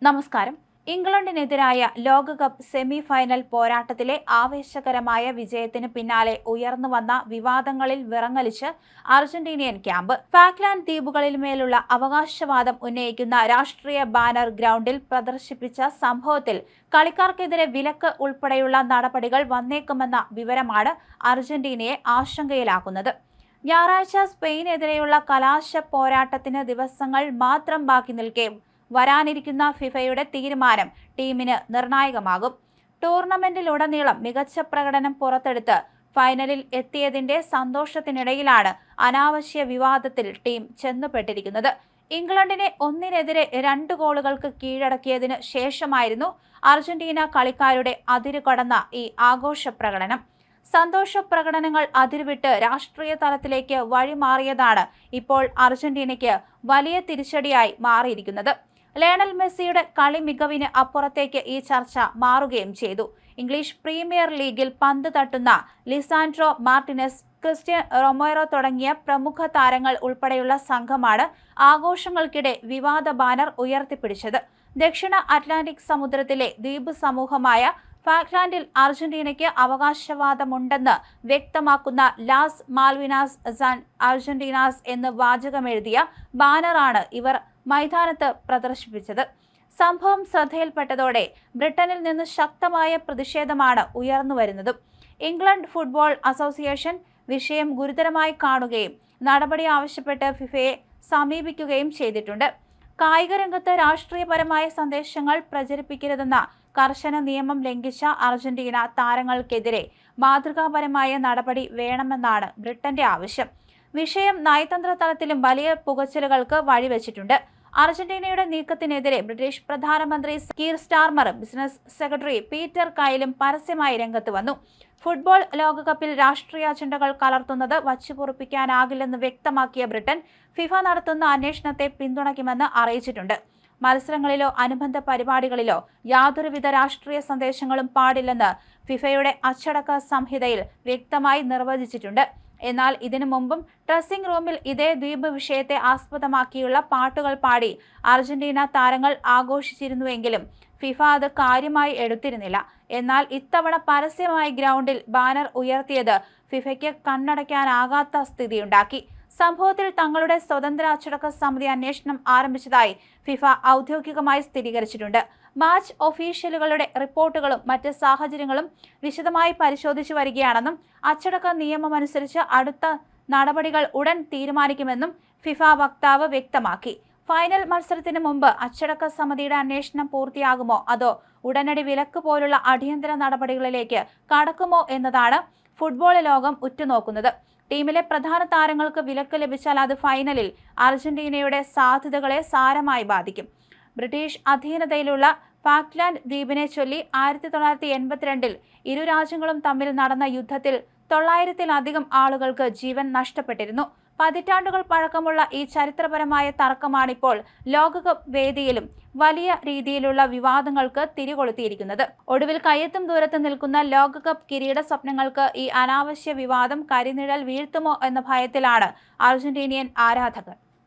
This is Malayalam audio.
നമസ്കാരം. ഇംഗ്ലണ്ടിനെതിരായ ലോകകപ്പ് സെമി ഫൈനൽ പോരാട്ടത്തിലെ ആവേശകരമായ വിജയത്തിന് പിന്നാലെ ഉയർന്നുവന്ന വിവാദങ്ങളിൽ വിറങ്ങലിച്ച് അർജന്റീനിയൻ ക്യാമ്പ്. ഫാക്ലാൻഡ് ദ്വീപുകളിന്മേലുള്ള അവകാശവാദം ഉന്നയിക്കുന്ന രാഷ്ട്രീയ ബാനർ ഗ്രൗണ്ടിൽ പ്രദർശിപ്പിച്ച സംഭവത്തിൽ കളിക്കാർക്കെതിരെ വിലക്ക് ഉൾപ്പെടെയുള്ള നടപടികൾ വന്നേക്കുമെന്ന വിവരമാണ് അർജന്റീനയെ ആശങ്കയിലാക്കുന്നത്. ഞായറാഴ്ച സ്പെയിനെതിരെയുള്ള കലാശ പോരാട്ടത്തിന് ദിവസങ്ങൾ മാത്രം ബാക്കി നിൽക്കെ വരാനിരിക്കുന്ന ഫിഫയുടെ തീരുമാനം ടീമിന് നിർണായകമാകും. ടൂർണമെന്റിലുടനീളം മികച്ച പ്രകടനം പുറത്തെടുത്ത് ഫൈനലിൽ എത്തിയതിന്റെ സന്തോഷത്തിനിടയിലാണ് അനാവശ്യ വിവാദത്തിൽ ടീം ചെന്നുപെട്ടിരിക്കുന്നത്. ഇംഗ്ലണ്ടിനെ 1-നെതിരെ 2 ഗോളുകൾക്ക് കീഴടക്കിയതിനു ശേഷമായിരുന്നു അർജന്റീന കളിക്കാരുടെ അതിരുകടന്ന ഈ ആഘോഷ പ്രകടനം. സന്തോഷ പ്രകടനങ്ങൾ അതിരുവിട്ട് രാഷ്ട്രീയ തലത്തിലേക്ക് വഴിമാറിയതാണ് ഇപ്പോൾ അർജന്റീനയ്ക്ക് വലിയ തിരിച്ചടിയായി മാറിയിരിക്കുന്നത്. ലയണൽ മെസ്സിയുടെ കളി മികവിന് അപ്പുറത്തേക്ക് ഈ ചർച്ച മാറുകയും ചെയ്തു. ഇംഗ്ലീഷ് പ്രീമിയർ ലീഗിൽ പന്ത് തട്ടുന്ന ലിസാൻഡ്രോ മാർട്ടിനസ്, ക്രിസ്ത്യൻ റൊമേറോ തുടങ്ങിയ പ്രമുഖ താരങ്ങൾ ഉൾപ്പെടെയുള്ള സംഘമാണ് ആഘോഷങ്ങൾക്കിടെ വിവാദ ബാനർ ഉയർത്തിപ്പിടിച്ചത്. ദക്ഷിണ അറ്റ്ലാന്റിക് സമുദ്രത്തിലെ ദ്വീപ് സമൂഹമായ ഫാക്ലാൻഡിൽ അർജന്റീനയ്ക്ക് അവകാശവാദമുണ്ടെന്ന് വ്യക്തമാക്കുന്ന ലാസ് മാൽവിനാസ് സാൻ അർജന്റീനാസ് എന്ന് വാചകമെഴുതിയ ബാനറാണ് ഇവർ മൈതാനത്ത് പ്രദർശിപ്പിച്ചത്. സംഭവം ശ്രദ്ധയിൽപ്പെട്ടതോടെ ബ്രിട്ടനിൽ നിന്ന് ശക്തമായ പ്രതിഷേധമാണ് ഉയർന്നുവരുന്നതും. ഇംഗ്ലണ്ട് ഫുട്ബോൾ അസോസിയേഷൻ വിഷയം ഗുരുതരമായി കാണുകയും നടപടി ആവശ്യപ്പെട്ട് ഫിഫയെ സമീപിക്കുകയും ചെയ്തിട്ടുണ്ട്. കായിക രംഗത്ത് രാഷ്ട്രീയപരമായ സന്ദേശങ്ങൾ പ്രചരിപ്പിക്കരുതെന്ന കർശന നിയമം ലംഘിച്ച അർജന്റീന താരങ്ങൾക്കെതിരെ മാതൃകാപരമായ നടപടി വേണമെന്നാണ് ബ്രിട്ടന്റെ ആവശ്യം. വിഷയം നയതന്ത്ര തലത്തിലും വലിയ പുകച്ചിലുകൾക്ക് വഴിവെച്ചിട്ടുണ്ട്. അർജന്റീനയുടെ നീക്കത്തിനെതിരെ ബ്രിട്ടീഷ് പ്രധാനമന്ത്രി കീർ സ്റ്റാർമറും ബിസിനസ് സെക്രട്ടറി പീറ്റർ കൈലും പരസ്യമായി രംഗത്ത് വന്നു. ഫുട്ബോൾ ലോകകപ്പിൽ രാഷ്ട്രീയ അജണ്ടകൾ കലർത്തുന്നത് വച്ചുപൊറുപ്പിക്കാനാകില്ലെന്ന് വ്യക്തമാക്കിയ ബ്രിട്ടൻ ഫിഫ നടത്തുന്ന അന്വേഷണത്തെ പിന്തുണയ്ക്കുമെന്ന് അറിയിച്ചിട്ടുണ്ട്. മത്സരങ്ങളിലോ അനുബന്ധ പരിപാടികളിലോ യാതൊരുവിധ രാഷ്ട്രീയ സന്ദേശങ്ങളും പാടില്ലെന്ന് ഫിഫയുടെ അച്ചടക്ക സംഹിതയിൽ വ്യക്തമായി നിർവചിച്ചിട്ടുണ്ട്. എന്നാൽ ഇതിനു മുമ്പും ഡ്രസ്സിംഗ് റൂമിൽ ഇതേ ദ്വീപ് വിഷയത്തെ ആസ്പദമാക്കിയുള്ള പാട്ടുകൾ പാടി അർജന്റീന താരങ്ങൾ ആഘോഷിച്ചിരുന്നുവെങ്കിലും ഫിഫ അത് കാര്യമായി എടുത്തിരുന്നില്ല. എന്നാൽ ഇത്തവണ പരസ്യമായി ഗ്രൗണ്ടിൽ ബാനർ ഉയർത്തിയത് ഫിഫയ്ക്ക് കണ്ണടയ്ക്കാനാകാത്ത സ്ഥിതിയുണ്ടാക്കി. സംഭവത്തിൽ തങ്ങളുടെ സ്വതന്ത്ര അച്ചടക്ക സമിതി അന്വേഷണം ആരംഭിച്ചതായി ഫിഫ ഔദ്യോഗികമായി സ്ഥിരീകരിച്ചിട്ടുണ്ട്. മാച്ച് ഒഫീഷ്യലുകളുടെ റിപ്പോർട്ടുകളും മറ്റ് സാഹചര്യങ്ങളും വിശദമായി പരിശോധിച്ചു വരികയാണെന്നും അച്ചടക്ക നിയമമനുസരിച്ച് അടുത്ത നടപടികൾ ഉടൻ തീരുമാനിക്കുമെന്നും ഫിഫ വക്താവ് വ്യക്തമാക്കി. ഫൈനൽ മത്സരത്തിന് മുമ്പ് അച്ചടക്ക സമിതിയുടെ അന്വേഷണം പൂർത്തിയാകുമോ അതോ ഉടനടി വിലക്ക് പോലുള്ള അടിയന്തര നടപടികളിലേക്ക് കടക്കുമോ എന്നതാണ് ഫുട്ബോൾ ലോകം ഉറ്റുനോക്കുന്നത്. ടീമിലെ പ്രധാന താരങ്ങൾക്ക് വിലക്ക് ലഭിച്ചാൽ അത് ഫൈനലിൽ അർജന്റീനയുടെ സാധ്യതകളെ സാരമായി ബാധിക്കും. ബ്രിട്ടീഷ് അധീനതയിലുള്ള ഫാക്ലാൻഡ് ദ്വീപിനെ ചൊല്ലി 1982 ഇരു രാജ്യങ്ങളും തമ്മിൽ നടന്ന യുദ്ധത്തിൽ 900-ലധികം ആളുകൾക്ക് ജീവൻ നഷ്ടപ്പെട്ടിരുന്നു. പതിറ്റാണ്ടുകൾ പഴക്കമുള്ള ഈ ചരിത്രപരമായ തർക്കമാണിപ്പോൾ ലോകകപ്പ് വേദിയിലും വലിയ രീതിയിലുള്ള വിവാദങ്ങൾക്ക് തിരികൊളുത്തിയിരിക്കുന്നത്. ഒടുവിൽ കയ്യെത്തും ദൂരത്ത് നിൽക്കുന്ന ലോകകപ്പ് കിരീട സ്വപ്നങ്ങൾക്ക് ഈ അനാവശ്യ വിവാദം കരിനിഴൽ വീഴ്ത്തുമോ എന്ന ഭയത്തിലാണ് അർജന്റീനിയൻ ആരാധകർ.